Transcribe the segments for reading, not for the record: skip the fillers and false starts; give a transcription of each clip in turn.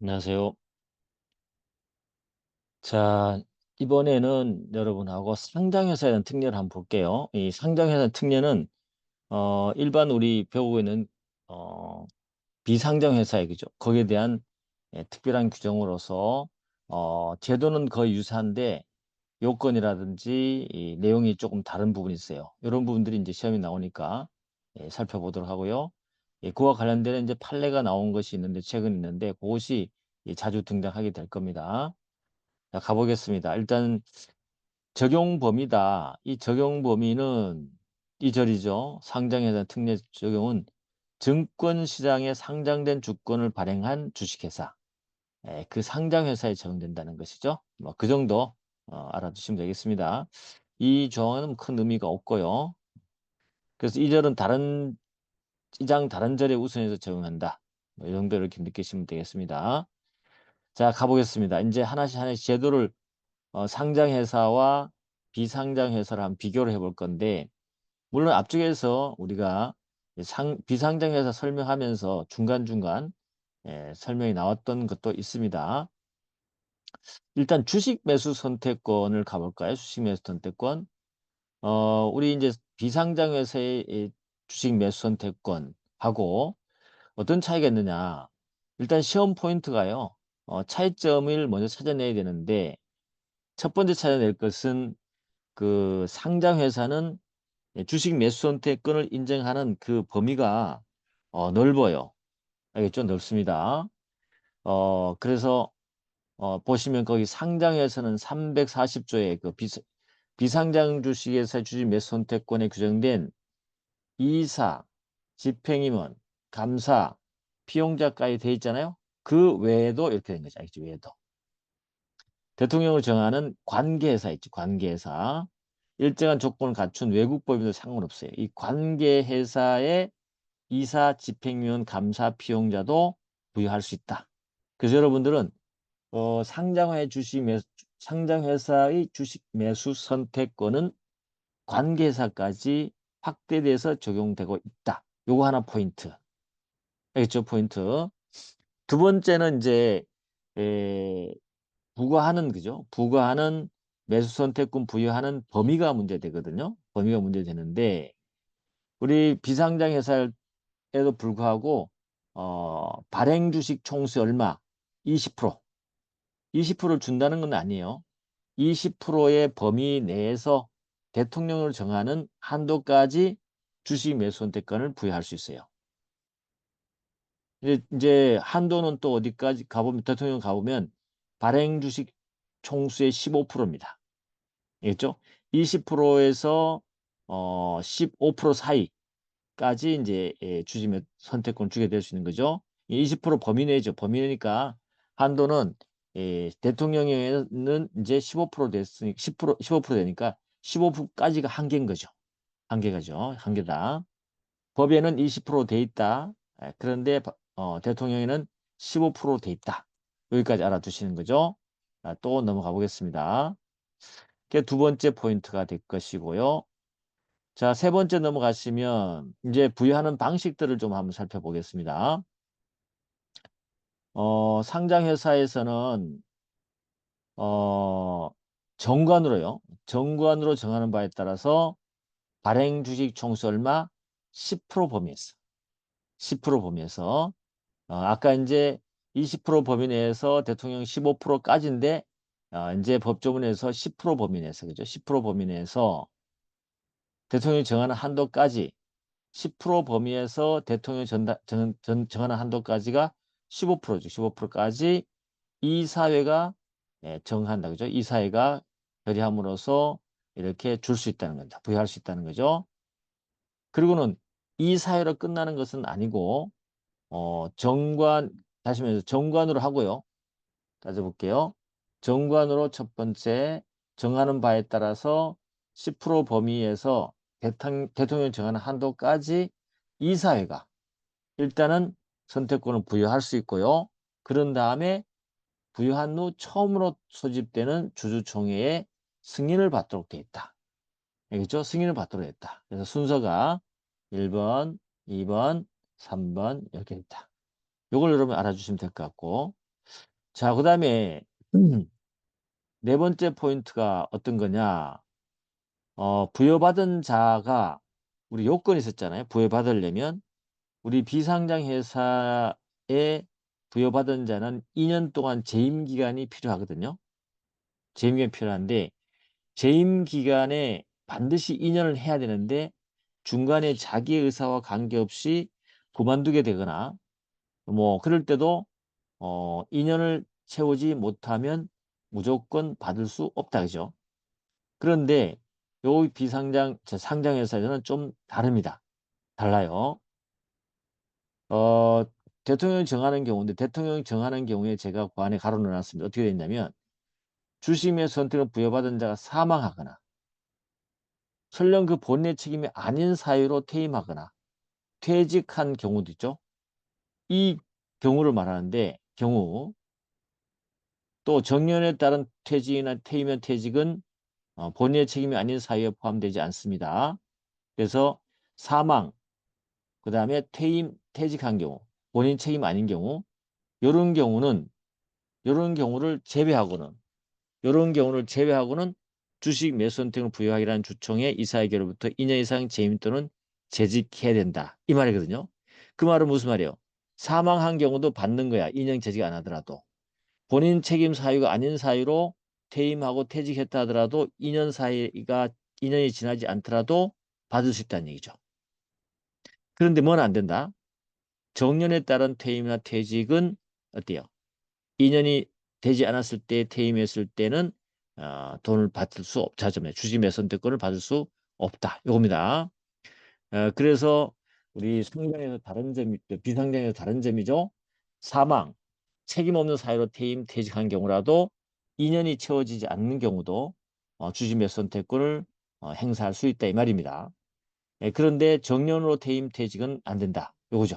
안녕하세요. 자, 이번에는 여러분하고 상장회사에 대한 특례를 한번 볼게요. 이 상장회사 특례는 일반 우리 배우고 있는 어, 비상장회사의 그죠? 거기에 대한 특별한 규정으로서 제도는 거의 유사한데 요건이라든지 이 내용이 조금 다른 부분이 있어요. 이런 부분들이 이제 시험에 나오니까 살펴보도록 하고요. 그와 관련된 이제 판례가 나온 것이 있는데 최근 있는데 그것이 자주 등장하게 될 겁니다. 자, 가보겠습니다. 일단 적용 범위다. 이 적용 범위는 이 절이죠. 상장에 대한 특례 적용은 증권시장에 상장된 주권을 발행한 주식회사. 그 상장회사에 적용된다는 것이죠. 뭐 그 정도 알아두시면 되겠습니다. 이 조항은 큰 의미가 없고요. 그래서 이 절은 다른 절에 우선해서 적용한다. 뭐이 정도 이렇게 느끼시면 되겠습니다. 자, 가보겠습니다. 이제 하나씩 제도를 상장회사와 비상장회사를 한번 비교를 해볼 건데, 물론 앞쪽에서 우리가 비상장회사 설명하면서 중간중간 설명이 나왔던 것도 있습니다. 일단 주식 매수 선택권을 가볼까요? 주식 매수 선택권. 우리 이제 비상장회사의 주식 매수 선택권하고 어떤 차이가 있느냐. 일단 시험 포인트가요. 차이점을 먼저 찾아내야 되는데, 첫 번째 찾아낼 것은 그 상장 회사는 주식 매수 선택권을 인정하는 그 범위가 넓어요. 알겠죠? 넓습니다. 그래서 보시면 거기 상장에서는 340조의 그 비상장 주식회사 주식 매수 선택권에 규정된 이사, 집행임원, 감사, 피용자까지 돼 있잖아요. 그 외에도 이렇게 된 거죠. 알겠죠? 외에도. 대통령을 정하는 관계회사 있지, 관계회사. 일정한 조건을 갖춘 외국 법인도 상관없어요. 이 관계회사의 이사, 집행위원, 감사, 피용자도 부여할 수 있다. 그래서 여러분들은 상장회사의 주식 매수 선택권은 관계회사까지 확대돼서 적용되고 있다. 요거 하나 포인트. 알겠죠? 포인트. 두 번째는 이제 에, 부과하는 그죠? 부과하는 매수 선택권 부여하는 범위가 문제되거든요. 범위가 문제되는데 우리 비상장 회사에도 불구하고 발행 주식 총수 얼마? 20%. 20%를 준다는 건 아니에요. 20%의 범위 내에서 대통령을 정하는 한도까지 주식 매수 선택권을 부여할 수 있어요. 이제 한도는 또 어디까지 가보면 대통령 가보면 발행 주식 총수의 15%입니다. 알겠죠? 20%에서 15% 사이까지 이제 주식의 선택권 주게 될 수 있는 거죠. 20% 범위 내죠. 범위 내니까 한도는 대통령에는 이제 15% 됐으니 10% 15% 되니까 15%까지가 한계인 거죠. 한계가죠. 한계다. 법에는 20%돼 있다. 그런데 대통령에는 15%돼 있다. 여기까지 알아두시는 거죠. 자, 또 넘어가 보겠습니다. 그게 두 번째 포인트가 될 것이고요. 자, 세 번째 넘어가시면 이제 부여하는 방식들을 좀 한번 살펴보겠습니다. 상장회사에서는 어, 정관으로요. 정관으로 정하는 바에 따라서 발행 주식 총수 얼마? 10% 범위에서. 10% 범위에서. 아까 이제 20% 범위 내에서 대통령 15%까지인데 이제 법조문에서 10% 범위 내에서 그죠? 10% 범위 내에서 대통령이 정하는 한도까지 10% 범위에서 대통령이 정하는 한도까지가 15%죠. 15%까지 이사회가 정한다. 그죠? 이사회가 결의함으로써 이렇게 줄 수 있다는 겁니다. 부여할 수 있다는 거죠. 그리고는 이사회로 끝나는 것은 아니고 정관 다시 말해서 정관으로 하고요. 따져볼게요. 정관으로 첫 번째 정하는 바에 따라서 10% 범위에서 대통령 정하는 한도까지 이사회가 일단은 선택권을 부여할 수 있고요. 그런 다음에 부여한 후 처음으로 소집되는 주주총회의 승인을 받도록 되어 있다. 알겠죠? 승인을 받도록 했다. 그래서 순서가 1번, 2번, 3번 이렇게 있다. 요걸 여러분 알아주시면 될 것 같고 자, 그다음에 네 번째 포인트가 어떤 거냐? 부여받은 자가 우리 요건이 있었잖아요. 부여받으려면 우리 비상장 회사에 부여받은 자는 2년 동안 재임 기간이 필요하거든요. 재임 기간이 필요한데 재임 기간에 반드시 2년을 해야 되는데 중간에 자기 의사와 관계없이 그만두게 되거나 뭐 그럴 때도 2년을 채우지 못하면 무조건 받을 수 없다 그죠? 그런데 요 비상장 상장 회사에서는 좀 다릅니다. 달라요. 어, 대통령이 정하는 경우인데 대통령이 정하는 경우에 제가 그 안에 가로 넣어놨습니다. 어떻게 됐냐면 주심의 선택을 부여받은 자가 사망하거나 설령 그 본래 책임이 아닌 사유로 퇴임하거나 퇴직한 경우도 있죠. 이 경우를 말하는데 경우 또 정년에 따른 퇴직이나 퇴임의 퇴직은 본인의 책임이 아닌 사유에 포함되지 않습니다. 그래서 사망, 그 다음에 퇴임, 퇴직한 경우, 본인 책임 아닌 경우, 이런 경우는 이런 경우를 제외하고는 이런 경우를 제외하고는 주식 매수 선택을 부여하기라는 주총에 이사회결로부터 2년 이상 재임 또는 재직해야 된다. 이 말이거든요. 그 말은 무슨 말이에요? 사망한 경우도 받는 거야. 2년 재직 안 하더라도. 본인 책임 사유가 아닌 사유로 퇴임하고 퇴직했다 하더라도 2년 사이가 2년이 지나지 않더라도 받을 수 있다는 얘기죠. 그런데 뭐는 안 된다. 정년에 따른 퇴임이나 퇴직은 어때요? 2년이 되지 않았을 때 퇴임했을 때는 돈을 받을 수 없다. 주식의 선택권을 받을 수 없다. 이겁니다. 그래서 우리 상장에서 다른 점이 비상장에서 다른 점이죠. 사망, 책임 없는 사유로 퇴임, 퇴직한 경우라도 2년이 채워지지 않는 경우도 주식의 선택권을 행사할 수 있다 이 말입니다. 그런데 정년으로 퇴임, 퇴직은 안 된다. 요거죠.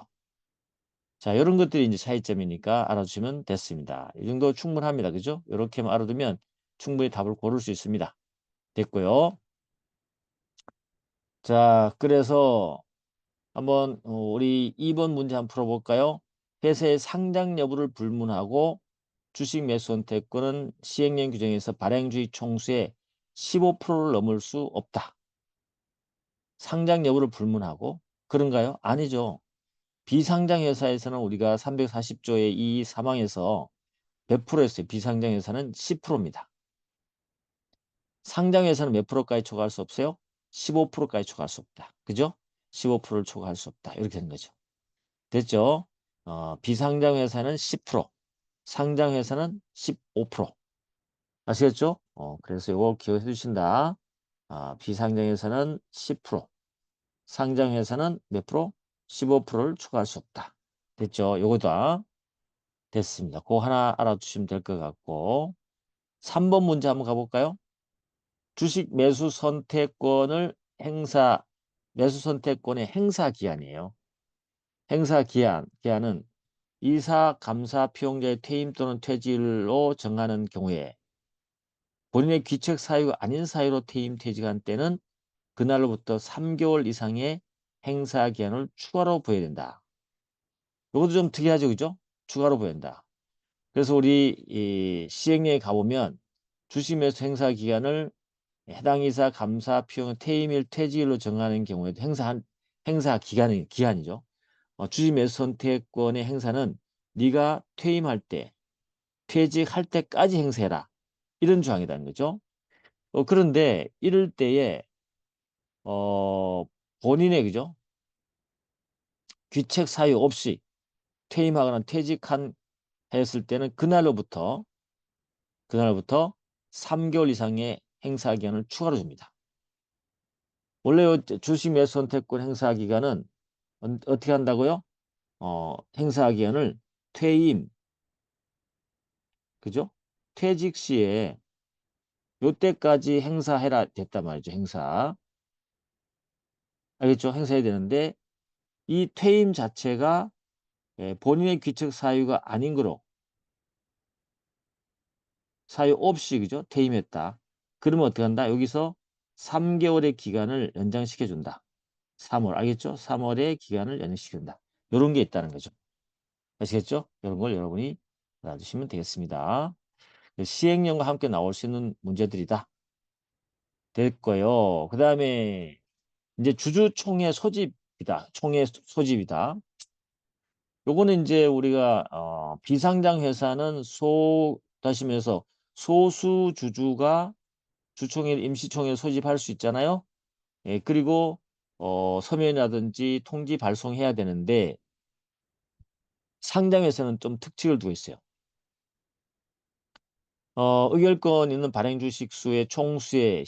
자, 이런 것들이 이제 차이점이니까 알아주시면 됐습니다. 이 정도 충분합니다. 그죠? 이렇게만 알아두면 충분히 답을 고를 수 있습니다. 됐고요. 자, 그래서 한번 우리 2번 문제 한번 풀어볼까요? 회사의 상장 여부를 불문하고 주식 매수 선택권은 시행령 규정에서 발행주의 총수의 15%를 넘을 수 없다. 상장 여부를 불문하고 그런가요? 아니죠. 비상장 회사에서는 우리가 340조의 이 사망에서 몇 프로였어요? 비상장 회사는 10%입니다. 상장 회사는 몇 프로까지 초과할 수 없어요? 15%까지 초과할 수 없다. 그죠? 15%를 초과할 수 없다. 이렇게 되는 거죠. 됐죠? 비상장 회사는 10%, 상장 회사는 15%. 아시겠죠? 그래서 이거 기억해 주신다. 비상장 회사는 10%, 상장 회사는 몇 프로? 15%를 초과할 수 없다. 됐죠? 요거다. 됐습니다. 그거 하나 알아두시면 될 것 같고. 3번 문제 한번 가볼까요? 주식 매수 선택권을 매수 선택권의 행사 기한이에요. 행사 기한은 이사, 감사, 피용자의 퇴임 또는 퇴직로 정하는 경우에 본인의 귀책 사유가 아닌 사유로 퇴임, 퇴직한 때는 그날로부터 3개월 이상의 행사 기한을 추가로 부여야 된다. 이것도 좀 특이하죠, 그죠? 추가로 부여야 된다. 그래서 우리 이 시행령에 가보면 주식 매수 행사 기간을 해당 이사, 감사, 피용, 퇴임일, 퇴직일로 정하는 경우에도 행사 기한이죠. 주식 매수 선택권의 행사는 네가 퇴임할 때, 퇴직할 때까지 행사해라. 이런 조항이라는 거죠. 그런데 이럴 때에 어, 본인의 그죠? 귀책 사유 없이 퇴임하거나 퇴직한 했을 때는 그날부터 3개월 이상의 행사 기간을 추가로 줍니다. 원래 주식 매수 선택권 행사 기간은 어떻게 한다고요? 행사 기간을 퇴임, 그죠? 퇴직 시에 요때까지 행사해라 됐단 말이죠. 행사. 알겠죠? 행사해야 되는데 이 퇴임 자체가 본인의 귀책 사유가 아닌 거로 사유 없이 그죠? 퇴임했다. 그러면 어떻게 한다? 여기서 3개월의 기간을 연장시켜 준다. 3월 알겠죠? 3월의 기간을 연장시킨다. 이런 게 있다는 거죠. 아시겠죠? 이런 걸 여러분이 알아두시면 되겠습니다. 시행령과 함께 나올 수 있는 문제들이다. 됐고요. 그 다음에 이제 주주총회 소집이다. 총회 소집이다. 요거는 이제 우리가 비상장 회사는 다시 말해서 소수 주주가 주총회 임시총회 소집할 수 있잖아요. 예, 그리고 서면이라든지 통지 발송해야 되는데 상장회사는 좀 특징을 두고 있어요. 의결권 있는 발행 주식 수의 총수의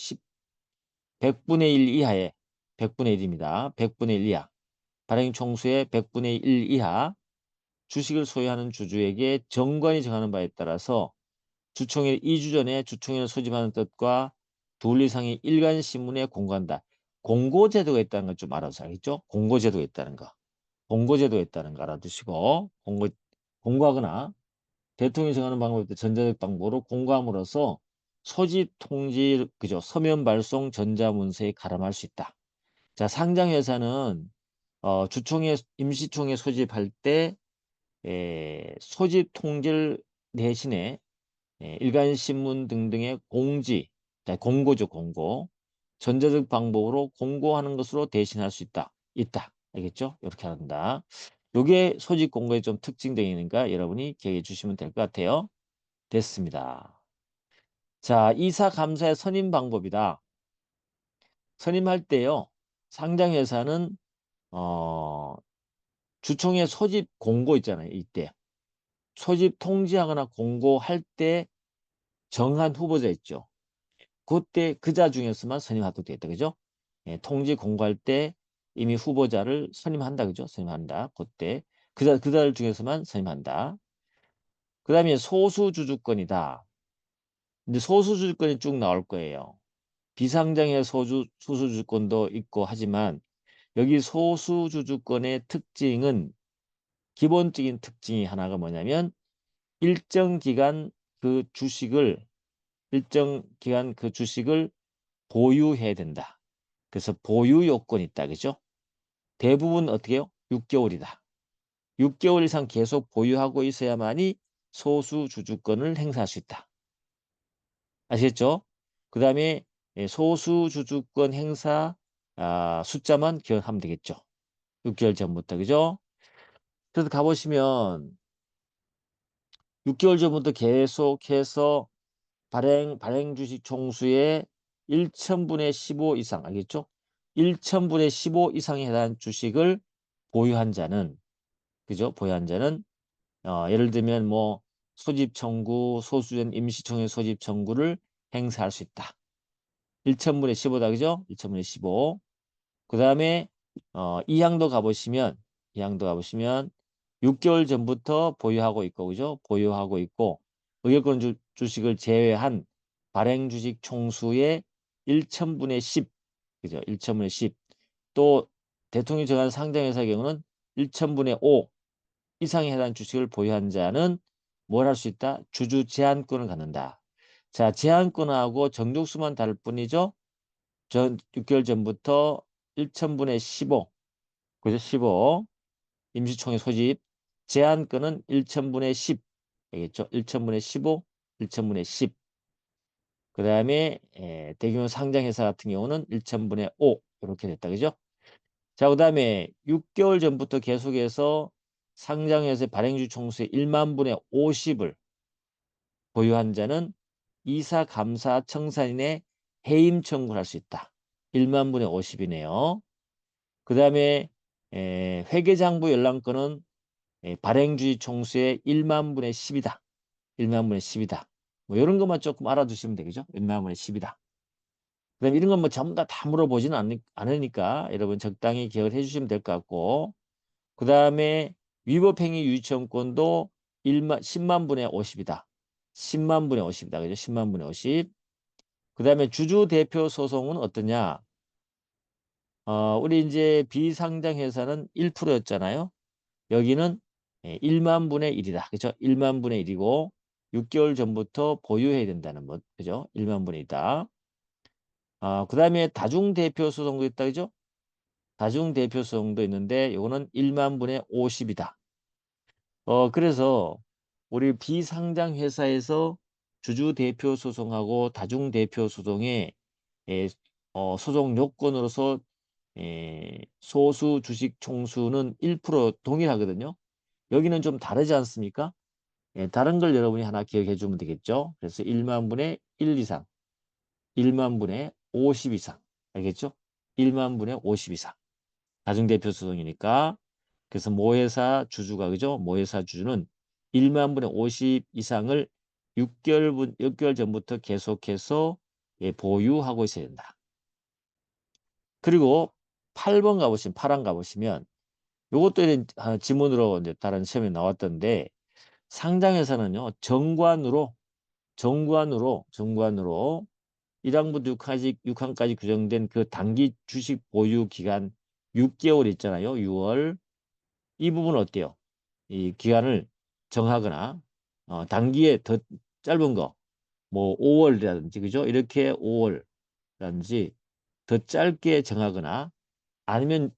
100분의 1 이하에 100분의 1입니다. 100분의 1 이하. 발행 총수의 100분의 1 이하 주식을 소유하는 주주에게 정관이 정하는 바에 따라서 주총회 2주 전에 주총회를 소집하는 뜻과 둘 이상의 일간 신문에 공고한다. 공고제도가 있다는 걸 좀 알아서 알겠죠? 공고제도가 있다는 거. 공고제도가 있다는 거 알아두시고 공고하거나 대통령이 정하는 방법에 전자적 방법으로 공고함으로써 소집 통지 그죠? 서면 발송 전자문서에 가름할 수 있다. 자, 상장회사는 주총회 임시총회 소집할 때 소집 통지를 대신에 일간신문 등등의 공지, 자, 공고죠, 공고. 전자적 방법으로 공고하는 것으로 대신할 수 있다. 알겠죠? 이렇게 한다. 요게 소집 공고에 좀 특징되어 있으니까 여러분이 기억해 주시면 될 것 같아요. 됐습니다. 자, 이사 감사의 선임 방법이다. 선임할 때요. 상장회사는 어, 주총회 소집 공고 있잖아요. 이때. 소집 통지하거나 공고할 때 정한 후보자 있죠. 그때 그자 중에서만 선임하도록 되겠다. 그죠? 예, 통지 공고할 때 이미 후보자를 선임한다. 그죠? 선임한다. 그때 그들 중에서만 선임한다. 그 다음에 소수주주권이다. 이제 소수주주권이 쭉 나올 거예요. 비상장의 소수주주권도 있고 하지만 여기 소수주주권의 특징은 기본적인 특징이 하나가 뭐냐면 일정 기간 그 주식을 일정 기간 그 주식을 보유해야 된다. 그래서 보유 요건이 있다. 그죠? 대부분 어떻게 해요? 6개월이다. 6개월 이상 계속 보유하고 있어야만이 소수 주주권을 행사할 수 있다. 아시겠죠? 그 다음에 소수 주주권 행사 숫자만 기억하면 되겠죠. 6개월 전부터. 그죠? 그래서 가보시면 6개월 전부터 계속해서 발행 주식 총수의 1천분의 15 이상, 알겠죠? 1천분의 15 이상에 해당하는 주식을 보유한 자는, 그죠? 보유한 자는, 예를 들면 뭐, 소집 청구, 소수전 임시총회 소집 청구를 행사할 수 있다. 1천분의 15다, 그죠? 1천분의 15. 그 다음에, 이 항도 가보시면 6개월 전부터 보유하고 있고, 그죠? 보유하고 있고, 의결권 주식을 제외한 발행 주식 총수의 1천분의 10, 그죠? 1천분의 10. 또 대통령이 정한 상장회사의 경우는 1천분의 5 이상에 해당하는 주식을 보유한 자는 뭘 할 수 있다? 주주 제한권을 갖는다. 자, 제한권하고 정족수만 다를 뿐이죠. 6개월 전부터 1천분의 15, 그죠? 15. 임시총회 소집. 제한권은 1천분의 10. 알겠죠? 1천분의 15, 1천분의 10. 그 다음에 대규모 상장회사 같은 경우는 1천분의 5. 이렇게 됐다. 그죠? 자, 그 다음에 6개월 전부터 계속해서 상장회사 발행주 총수의 1만 분의 50을 보유한 자는 이사, 감사, 청산인의 해임 청구를 할 수 있다. 1만 분의 50이네요. 그 다음에 회계장부 열람권은 발행주의 총수의 1만 분의 10이다. 1만 분의 10이다. 뭐 이런 것만 조금 알아두시면 되겠죠. 1만 분의 10이다. 그다음에 이런 건 뭐 전부 다 물어보지는 않으니까 여러분 적당히 기억을 해주시면 될 것 같고 그 다음에 위법행위 유의청구권도 10만 분의 50이다. 10만 분의 50이다. 그죠? 10만 분의 50. 그 다음에 주주대표 소송은 어떠냐? 우리 이제 비상장회사는 1%였잖아요. 여기는 1만 분의 1이다. 그죠? 1만 분의 1이고 6개월 전부터 보유해야 된다는 것. 그죠? 1만 분의 1이다. 그 다음에 다중대표 소송도 있다. 그죠? 다중대표 소송도 있는데 이거는 1만 분의 50이다. 그래서 우리 비상장 회사에서 주주 대표 소송하고 다중 대표 소송에 에, 소송 요건으로서 소수 주식 총수는 1% 동일하거든요. 여기는 좀 다르지 않습니까? 다른 걸 여러분이 하나 기억해 주면 되겠죠. 그래서 1만 분의 1 이상, 1만 분의 50 이상. 알겠죠? 1만 분의 50 이상. 다중대표 소송이니까. 그래서 모회사 주주가, 그죠? 모회사 주주는 1만 분의 50 이상을 6개월 전부터 계속해서 보유하고 있어야 된다. 그리고 8번 가보시면, 8항 가보시면, 요것도 이제 지문으로 이제 다른 시험에 나왔던데, 상장회사는요, 정관으로 1항부터 6항까지 규정된 그 단기 주식 보유 기간 6개월 있잖아요. 6월. 이 부분은 어때요? 이 기간을 정하거나 단기에 더 짧은 거, 뭐 5월이라든지 그죠? 이렇게 5월이라든지 더 짧게 정하거나 아니면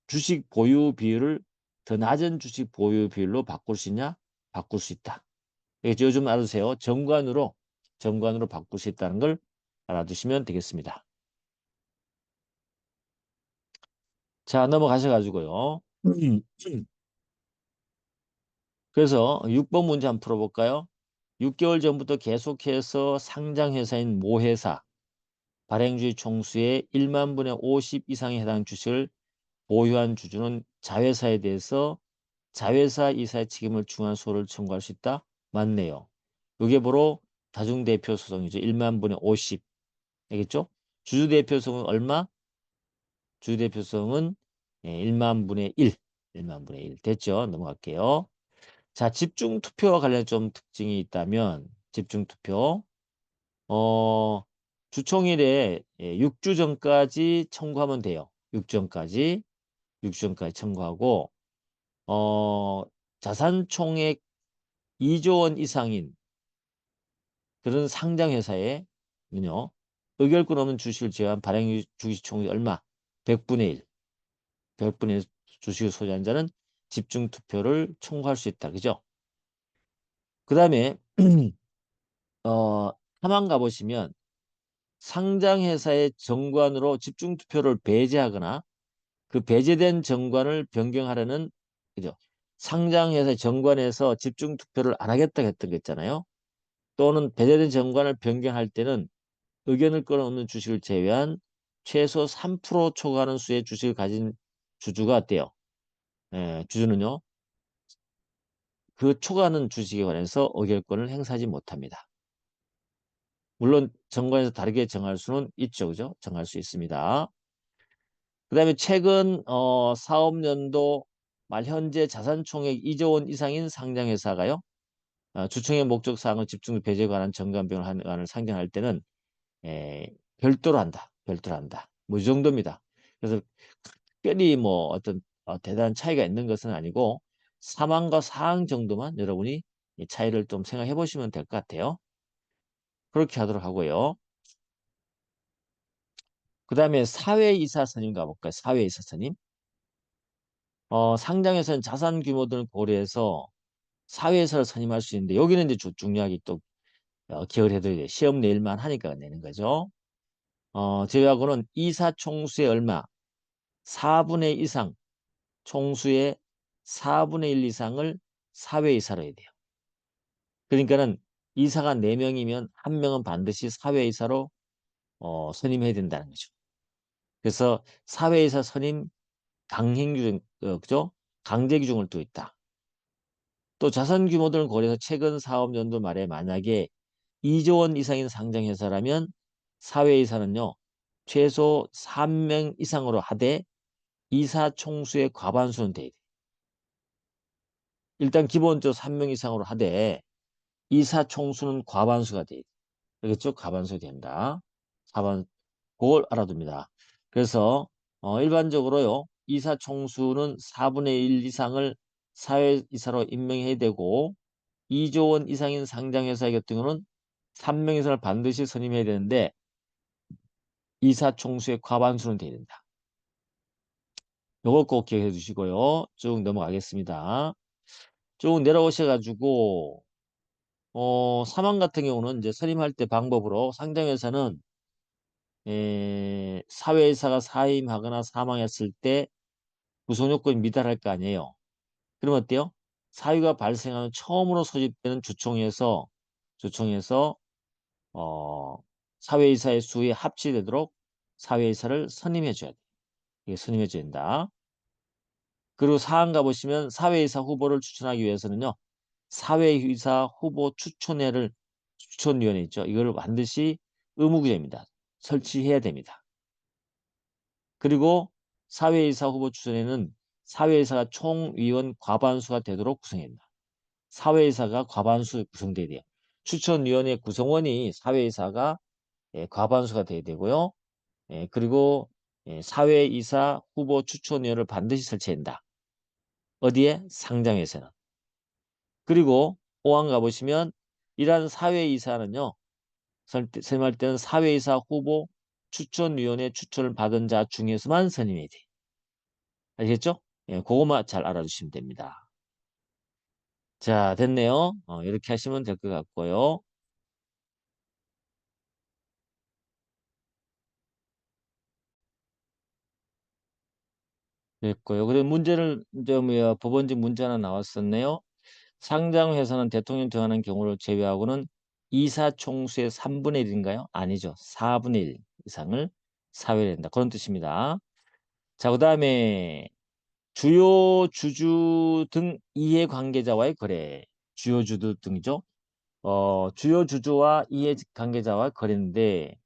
주식 보유 비율을 더 낮은 주식 보유 비율로 바꿀 수 있냐? 바꿀 수 있다. 요즘 알아두세요. 정관으로 바꿀 수 있다는 걸 알아두시면 되겠습니다. 자, 넘어가셔가지고요. 그래서 6번 문제 한번 풀어볼까요? 6개월 전부터 계속해서 상장회사인 모회사, 발행주의 총수의 1만 분의 50 이상에 해당 주식을 보유한 주주는 자회사에 대해서 자회사 이사의 책임을 중한 소를 청구할 수 있다? 맞네요. 이게 바로 다중대표 소송이죠. 1만 분의 50. 알겠죠? 주주대표 소송은 얼마? 주주대표 소송은 1만 분의 1. 1만 분의 1. 됐죠? 넘어갈게요. 자, 집중투표와 관련 좀 특징이 있다면, 집중투표. 어, 주총일에 6주 전까지 청구하면 돼요. 6주 전까지 청구하고, 어, 자산 총액 2조 원 이상인 그런 상장회사에는요, 의결권 없는 주식을 제외한 발행 주식 총액 얼마? 100분의 1. 100분의 1 주식을 소유한 자는 집중투표를 청구할 수 있다. 그죠? 그 다음에, 어, 3항 가보시면, 상장회사의 정관으로 집중투표를 배제하거나 그 배제된 정관을 변경하려는, 그죠? 상장회사의 정관에서 집중투표를 안 하겠다 했던 거 있잖아요. 또는 배제된 정관을 변경할 때는 의견을 끌어놓는 주식을 제외한 최소 3% 초과하는 수의 주식을 가진 주주가 어때요? 주주는요. 그 초과하는 주식에 관해서 의결권을 행사하지 못합니다. 물론 정관에서 다르게 정할 수는 있죠. 그죠? 정할 수 있습니다. 그 다음에 최근 사업연도 말 현재 자산 총액 2조 원 이상인 상장회사가요. 주총의 목적 사항을 집중 배제에 관한 정관병을 상정할 때는 별도로 한다. 별도로 한다. 뭐 이 정도입니다. 그래서 특별히 뭐 어떤 대단한 차이가 있는 것은 아니고 3항과 4항 정도만 여러분이 이 차이를 좀 생각해 보시면 될 것 같아요. 그렇게 하도록 하고요. 그 다음에 사회이사 선임 가볼까요? 사회이사 선임. 상장에서는 자산 규모 등을 고려해서 사회이사를 선임할 수 있는데 여기는 이제 중요하게 또 기억을 해둬야 돼요. 시험 내일만 하니까 내는 거죠. 제외하고는 이사 총수의 얼마? 4분의 1 이상, 총수의 4분의 1 이상을 사회이사로 해야 돼요. 그러니까는 이사가 4명이면 1명은 반드시 사회이사로 선임해야 된다는 거죠. 그래서 사회이사 선임 강행 규정, 그죠? 강제 규정을 또 있다. 또 자산 규모 등을 고려해서 최근 사업연도 말에 만약에 2조 원 이상인 상장회사라면 사회이사는요. 최소 3명 이상으로 하되 이사 총수의 과반수는 돼야 돼. 일단 기본적으로 3명 이상으로 하되 이사 총수는 과반수가 돼. 알겠죠? 과반수 된다. 과반 그걸 알아둡니다. 그래서 일반적으로요. 이사 총수는 4분의 1 이상을 사회이사로 임명해야 되고 2조 원 이상인 상장회사 같은 경우는 3명 이상을 반드시 선임해야 되는데 이사 총수의 과반수는 돼야 된다. 요거 꼭 기억해 주시고요. 쭉 넘어가겠습니다. 쭉 내려오셔가지고 사망 같은 경우는 이제 선임할 때 방법으로 상장회사는 사회이사가 사임하거나 사망했을 때 구속 요건이 미달할 거 아니에요. 그럼 어때요? 사유가 발생하는 처음으로 소집되는 주총에서 어, 사회이사의 수에 합치되도록 사회이사를 선임해 줘야 돼. 이게 선임해 줘야 된다. 그리고 사항 가보시면 사회이사 후보를 추천하기 위해서는요. 사회이사 후보 추천위원회 있죠. 이걸 반드시 의무구제입니다. 설치해야 됩니다. 그리고 사회이사 후보 추천에는 사회이사가 총위원 과반수가 되도록 구성해야 된다. 사회이사가 과반수 구성돼야 돼요. 추천위원회 구성원이 사회이사가 과반수가 돼야 되고요. 그리고 사회이사 후보 추천위원을 반드시 설치해야 된다. 어디에? 상장회사는. 그리고 5항 가보시면 이러한 사회이사는요. 선임할 때는 사회이사 후보 추천위원회 추천을 받은 자 중에서만 선임해야 돼. 알겠죠? 그것만 잘 알아주시면 됩니다. 자, 됐네요. 이렇게 하시면 될 것 같고요. 됐고요. 그리고 문제를 이제 법원직 문제 하나 나왔었네요. 상장 회사는 대통령 등하는 경우를 제외하고는 이사 총수의 3분의 1인가요? 아니죠. 4분의 1 이상을 사회에 낸다. 그런 뜻입니다. 자, 그다음에 주요 주주 등 이해관계자와의 거래. 주요 주주 등이죠. 주요 주주와 이해관계자와 거래인데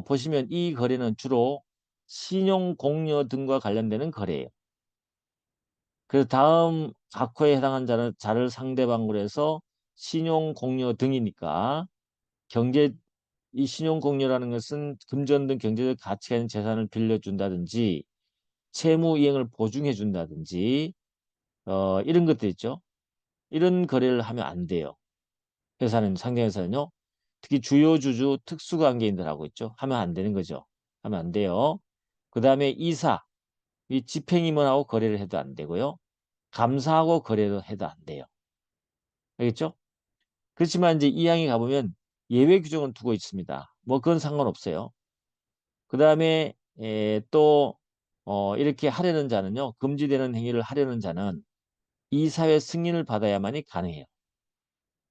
보시면 이 거래는 주로 신용 공여 등과 관련되는 거래예요. 그래서 다음 각호에 해당한 자를 상대방으로 해서 신용 공여 등이니까 경제 이 신용 공여라는 것은 금전 등 경제적 가치가 있는 재산을 빌려준다든지 채무 이행을 보증해 준다든지 이런 것들 있죠. 이런 거래를 하면 안 돼요. 회사는 상장회사는요. 특히 주요 주주 특수관계인들하고 있죠. 하면 안 되는 거죠. 하면 안 돼요. 그 다음에 이사, 이 집행임원하고 거래를 해도 안 되고요. 감사하고 거래를 해도 안 돼요. 알겠죠? 그렇지만 이제 이 항에 가보면 예외 규정은 두고 있습니다. 뭐 그건 상관없어요. 그 다음에 또 이렇게 하려는 자는요. 금지되는 행위를 하려는 자는 이사회 승인을 받아야만이 가능해요.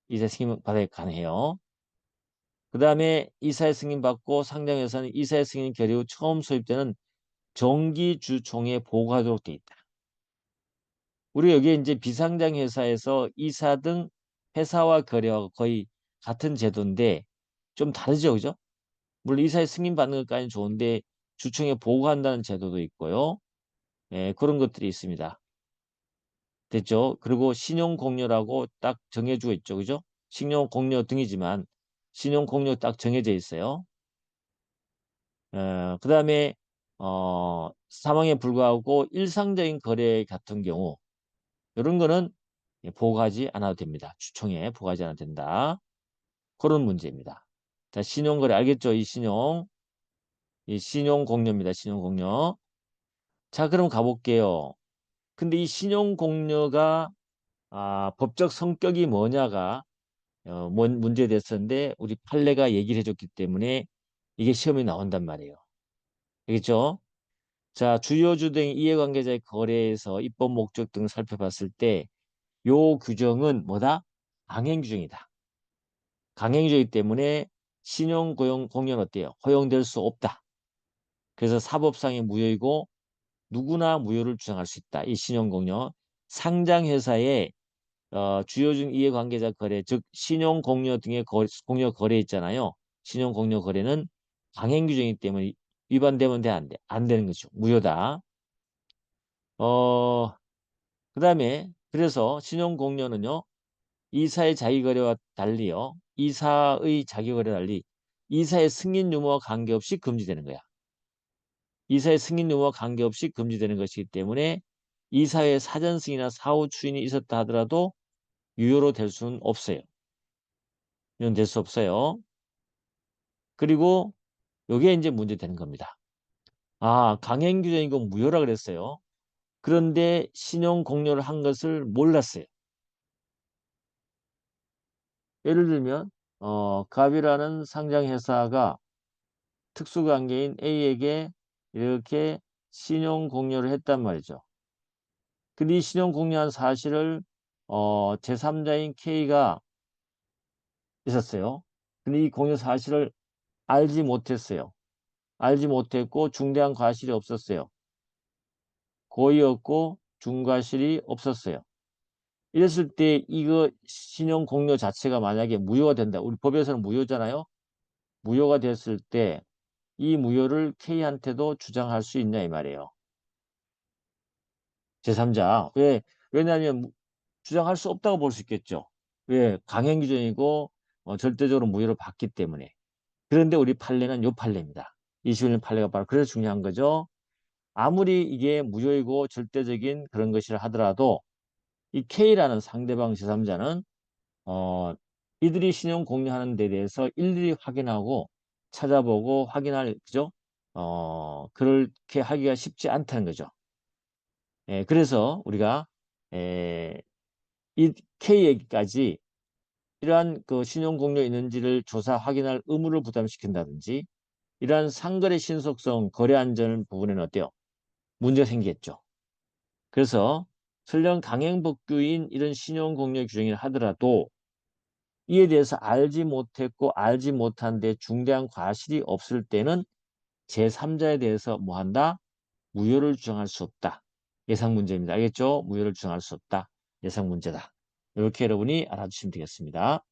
이사 승인 받아야 가능해요. 그 다음에 이사회 승인 받고 상장회사는 이사회 승인 결의 후 처음 소집되는 정기주총에 보고하도록 돼 있다. 우리 여기에 이제 비상장 회사에서 이사 등 회사와 거래와 거의 같은 제도인데 좀 다르죠, 그죠? 물론 이사회 승인 받는 것까지는 좋은데 주총에 보고한다는 제도도 있고요. 그런 것들이 있습니다. 됐죠? 그리고 신용공여라고 딱 정해주고 있죠, 그죠? 신용공여 등이지만 신용공여 딱 정해져 있어요. 그 다음에 사망에 불구하고 일상적인 거래 같은 경우 이런 거는 보고하지 않아도 됩니다. 주총에 보고하지 않아도 된다. 그런 문제입니다. 자, 신용거래 알겠죠? 이 신용공여입니다. 신용공여. 자, 그럼 가볼게요. 근데 이 신용공여가 법적 성격이 뭐냐가 뭔 문제에 됐었는데 우리 판례가 얘기를 해줬기 때문에 이게 시험에 나온단 말이에요. 알겠죠? 자, 주요주 등 이해관계자의 거래에서 입법 목적 등 살펴봤을 때 요 규정은 뭐다? 강행 규정이다. 강행 규정이기 때문에 신용고용 공연 어때요? 허용될 수 없다. 그래서 사법상의 무효이고 누구나 무효를 주장할 수 있다. 이 신용공여 상장회사의 주요중 이해관계자 거래, 즉 신용공여 등의 공여 거래 있잖아요. 신용공여 거래는 강행 규정이기 때문에 위반되면 돼, 안 돼? 안 되는 거죠. 무효다. 그다음에 그래서 신용공여는요. 이사의 자기거래와 달리요. 이사의 자기거래와 달리 이사의 승인 유무와 관계없이 금지되는 거야. 이사의 승인 유무와 관계없이 금지되는 것이기 때문에 이사의 사전 승인이나 사후 추인이 있었다 하더라도 유효로 될 수는 없어요. 이건 될 수 없어요. 그리고 요게 이제 문제되는 겁니다. 강행 규정이고 무효라 그랬어요. 그런데 신용 공여를 한 것을 몰랐어요. 예를 들면 갑이라는 상장회사가 특수관계인 A에게 이렇게 신용 공여를 했단 말이죠. 근데 이 신용 공여한 사실을 제3자인 K가 있었어요. 근데 이 공여 사실을 알지 못했어요. 알지 못했고 중대한 과실이 없었어요. 고의였고 중과실이 없었어요. 이랬을 때 이거 신용 공여 자체가 만약에 무효가 된다. 우리 법에서는 무효잖아요. 무효가 됐을 때 이 무효를 K한테도 주장할 수 있냐 이 말이에요. 제3자. 왜? 왜냐하면 주장할 수 없다고 볼 수 있겠죠. 왜? 강행 규정이고 절대적으로 무효를 받기 때문에. 그런데 우리 판례는 요 판례입니다. 21년 판례가 바로 그래서 중요한 거죠. 아무리 이게 무효이고 절대적인 그런 것이라 하더라도 이 K라는 상대방 제3자는 이들이 신용 공유하는 데 대해서 일일이 확인하고 찾아보고 확인할 그죠? 그렇게 하기가 쉽지 않다는 거죠. 그래서 우리가 이 K에게까지 이러한 그 신용 공유 있는지를 조사 확인할 의무를 부담시킨다든지 이러한 상거래 신속성, 거래 안전 부분에는 어때요? 문제가 생기겠죠. 그래서 설령 강행법규인 이런 신용 공유 규정이라 하더라도 이에 대해서 알지 못했고 알지 못한 데 중대한 과실이 없을 때는 제3자에 대해서 뭐 한다? 무효를 주장할 수 없다. 예상 문제입니다. 알겠죠? 무효를 주장할 수 없다. 예상 문제다. 이렇게 여러분이 알아주시면 되겠습니다.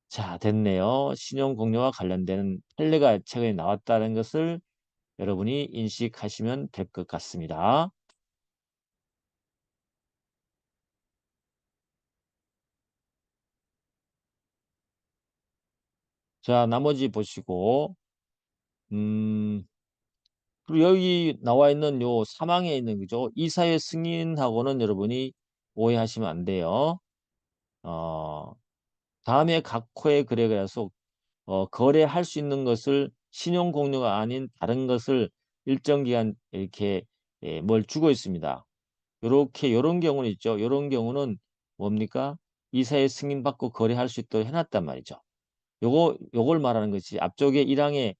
자, 됐네요. 신용공여와 관련된 판례가 최근에 나왔다는 것을 여러분이 인식하시면 될 것 같습니다. 자, 나머지 보시고 음, 그리고 여기 나와 있는 요 사망에 있는 그죠? 이사의 승인하고는 여러분이 오해하시면 안 돼요. 어, 다음에 각 호의 거래가서 거래할 수 있는 것을 신용 공유가 아닌 다른 것을 일정 기간 이렇게 뭘 주고 있습니다. 요렇게 요런 경우는 있죠. 요런 경우는 뭡니까? 이사의 승인 받고 거래할 수 있도록 해놨단 말이죠. 요걸 말하는 것이 앞쪽에 1항에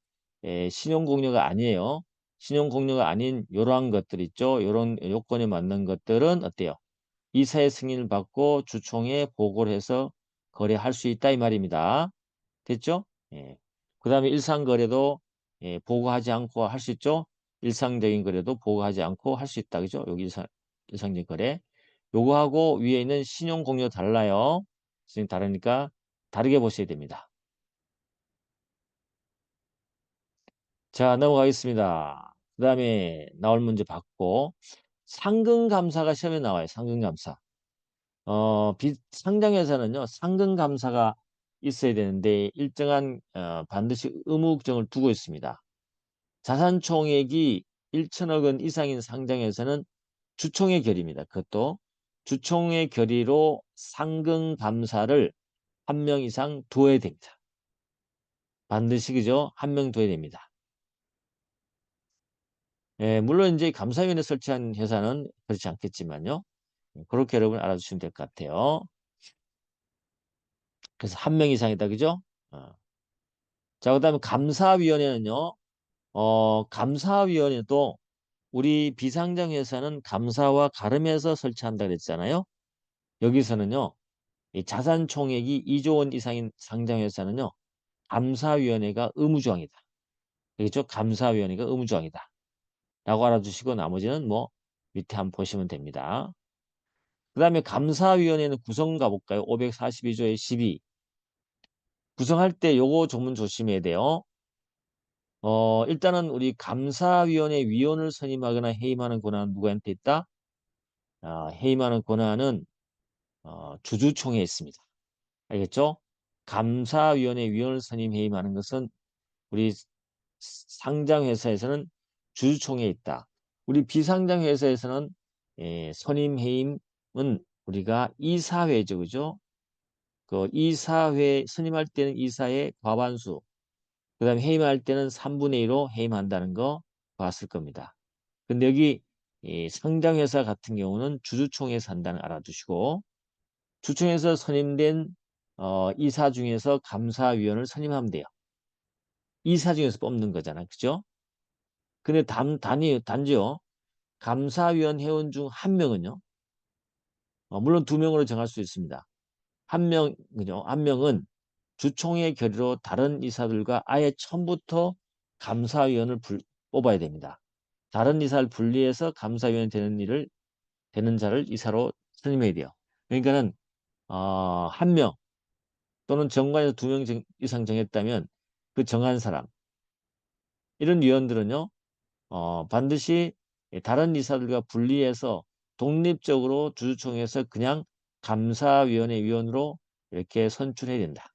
신용 공유가 아니에요. 신용 공유가 아닌 요러한 것들 있죠. 요런 요건에 맞는 것들은 어때요? 이사의 승인을 받고 주총에 보고를 해서 거래할 수 있다 이 말입니다. 됐죠? 예. 그 다음에 일상거래도 보고하지 않고 할 수 있죠? 일상적인 거래도 보고하지 않고 할 수 있다. 그죠? 여기 일상적인 거래. 요거하고 위에 있는 신용 공유 달라요. 지금 다르니까 다르게 보셔야 됩니다. 자, 넘어가겠습니다. 그 다음에 나올 문제 받고 상근감사가 시험에 나와요. 상근감사. 상장에서는요. 상근감사가 있어야 되는데 일정한 반드시 의무 규정을 두고 있습니다. 자산총액이 1천억 원 이상인 상장에서는 주총의 결의입니다. 그것도 주총의 결의로 상근감사를 한 명 이상 둬야 됩니다. 반드시 그죠? 한 명 둬야 됩니다. 물론 이제 감사위원회 설치한 회사는 그렇지 않겠지만요. 그렇게 여러분 알아주시면 될 것 같아요. 그래서 한 명 이상이다. 그죠? 어. 자, 그다음에 감사위원회는요. 감사위원회도 우리 비상장 회사는 감사와 가름해서 설치한다 그랬잖아요. 여기서는요. 이 자산 총액이 2조 원 이상인 상장 회사는요. 감사위원회가 의무조항이다. 알겠죠? 감사위원회가 의무조항이다. 라고 알아주시고 나머지는 뭐 밑에 한번 보시면 됩니다. 그 다음에 감사위원회는 구성 가볼까요? 542조의 12. 구성할 때 요거 조문 조심해야 돼요. 일단은 우리 감사위원회 위원을 선임하거나 해임하는 권한은 누구한테 있다? 해임하는 권한은 주주총회에 있습니다. 알겠죠? 감사위원회 위원을 선임 해임하는 것은 우리 상장회사에서는 주주총회에 있다. 우리 비상장회사에서는 선임 해임은 우리가 이사회죠. 그죠? 그 이사회 선임할 때는 이사의 과반수, 그다음에 해임할 때는 3분의 1로 해임한다는 거 봤을 겁니다. 근데 여기 이 상장회사 같은 경우는 주주총회에서 한다는 거 알아두시고 주총에서 선임된 이사 중에서 감사위원을 선임하면 돼요. 이사 중에서 뽑는 거잖아. 그죠? 근데 단지요. 감사위원 회원 중 한 명은요. 물론 두 명으로 정할 수 있습니다. 한 명, 그죠? 한 명은 주총의 결의로 다른 이사들과 아예 처음부터 감사위원을 뽑아야 됩니다. 다른 이사를 분리해서 감사위원이 되는 자를 이사로 선임해야 돼요. 그러니까는 한 명 또는 정관에서 두 명 이상 정했다면 그 정한 사람 이런 위원들은요 반드시 다른 이사들과 분리해서 독립적으로 주주총회에서 그냥 감사위원회 위원으로 이렇게 선출해야 된다.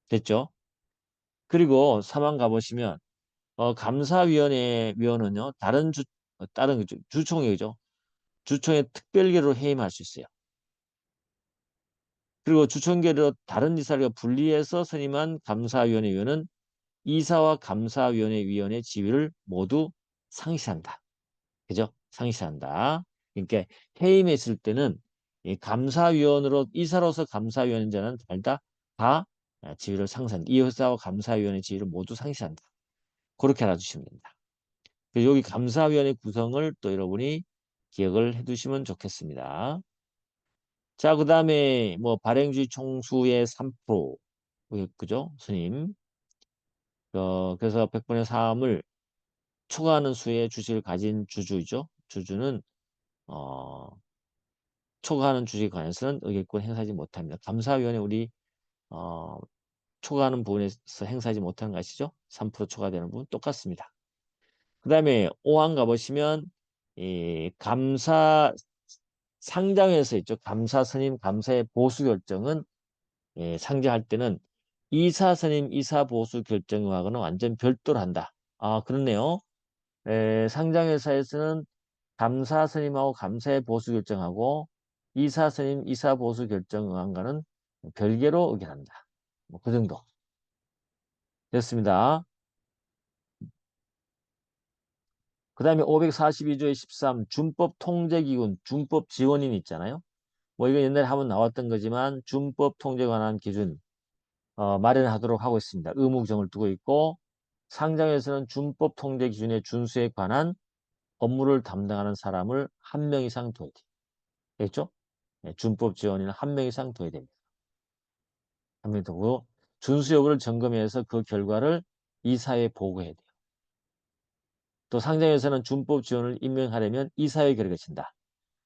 됐죠? 그리고 3번 가보시면 감사위원회 위원은요 다른 주총회죠. 주총회 특별계로 해임할 수 있어요. 그리고 주총계로 다른 이사를 분리해서 선임한 감사위원회 위원은 이사와 감사위원회 위원의 지위를 모두 상실한다. 그죠? 상실한다. 그러니까 해임했을 때는 이 감사위원으로 이사로서 감사위원인 자는 다 지위를 상실한다. 이사와 감사위원의 지위를 모두 상실한다. 그렇게 알아주시면 됩니다. 그리고 여기 감사위원회 구성을 또 여러분이 기억을 해두시면 좋겠습니다. 자, 그 다음에 뭐 발행주의 총수의 3%, 그죠? 스님. 그래서 100분의 3을 초과하는 수의 주식을 가진 주주이죠. 주주는 어, 초과하는 주식에 관해서는 의결권 행사하지 못합니다. 감사위원회 우리 어, 초과하는 부분에서 행사하지 못하는 거 아시죠? 3% 초과되는 부분 똑같습니다. 그 다음에 5항 가보시면 이 감사 상장에서 있죠. 감사 선임 감사의 보수 결정은 상장할 때는 이사 선임 이사 보수 결정하고는 완전 별도로 한다. 아, 그렇네요. 상장회사에서는 감사 선임하고 감사의 보수 결정하고 이사 선임 이사 보수 결정 응한과는 별개로 의결한다. 뭐 그 정도 됐습니다. 그 다음에 542조의 13 준법 통제기준 준법 지원인 있잖아요. 뭐 이거 옛날에 한번 나왔던 거지만 준법 통제에 관한 기준 마련하도록 하고 있습니다. 의무 규정을 두고 있고 상장에서는 준법 통제 기준의 준수에 관한 업무를 담당하는 사람을 한 명 이상 둬야 돼요. 됐죠? 네, 준법 지원인은 한 명 이상 둬야 됩니다. 한 명 두고 준수 여부를 점검해서 그 결과를 이사회에 보고해야 돼요. 또 상장에서는 준법 지원을 임명하려면 이사회 결의가 진다.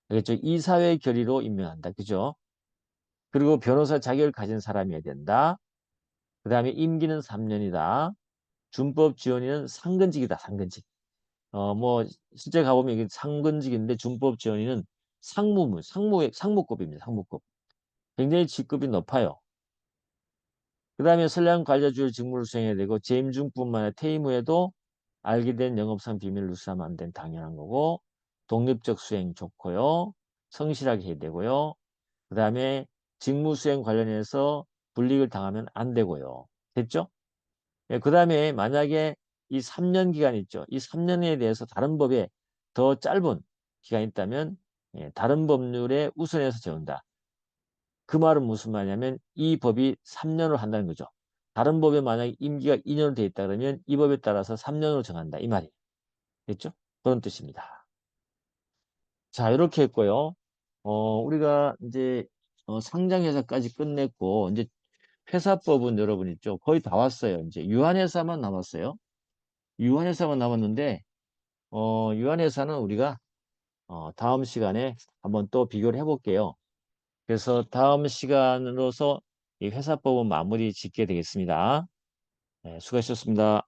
알겠죠? 이사회 결의로 임명한다. 그죠? 그리고 변호사 자격을 가진 사람이어야 된다. 그 다음에 임기는 3년이다. 준법 지원인은 상근직이다. 상근직. 뭐 실제 가보면 이게 상근직인데 준법 지원인은 상무급입니다. 상무급. 굉장히 직급이 높아요. 그 다음에 선량 관리자주의 직무를 수행해야 되고 재임 중뿐만 아니라 퇴임 후에도 알게 된 영업상 비밀을 누설하면 안 되는 당연한 거고 독립적 수행 좋고요. 성실하게 해야 되고요. 그 다음에 직무 수행 관련해서 불이익을 당하면 안 되고요. 됐죠? 예, 그 다음에 만약에 이 3년 기간 있죠. 이 3년에 대해서 다른 법에 더 짧은 기간이 있다면 다른 법률에 우선해서 재운다. 그 말은 무슨 말이냐면 이 법이 3년을 한다는 거죠. 다른 법에 만약에 임기가 2년으로 되어 있다 그러면 이 법에 따라서 3년으로 정한다. 이 말이에요. 됐죠? 그런 뜻입니다. 자, 이렇게 했고요. 우리가 이제 상장회사까지 끝냈고 이제 회사법은 여러분 있죠. 거의 다 왔어요. 이제 유한회사만 남았어요. 유한회사만 남았는데 유한회사는 우리가 다음 시간에 한번 또 비교를 해볼게요. 그래서 다음 시간으로서 이 회사법은 마무리 짓게 되겠습니다. 네, 수고하셨습니다.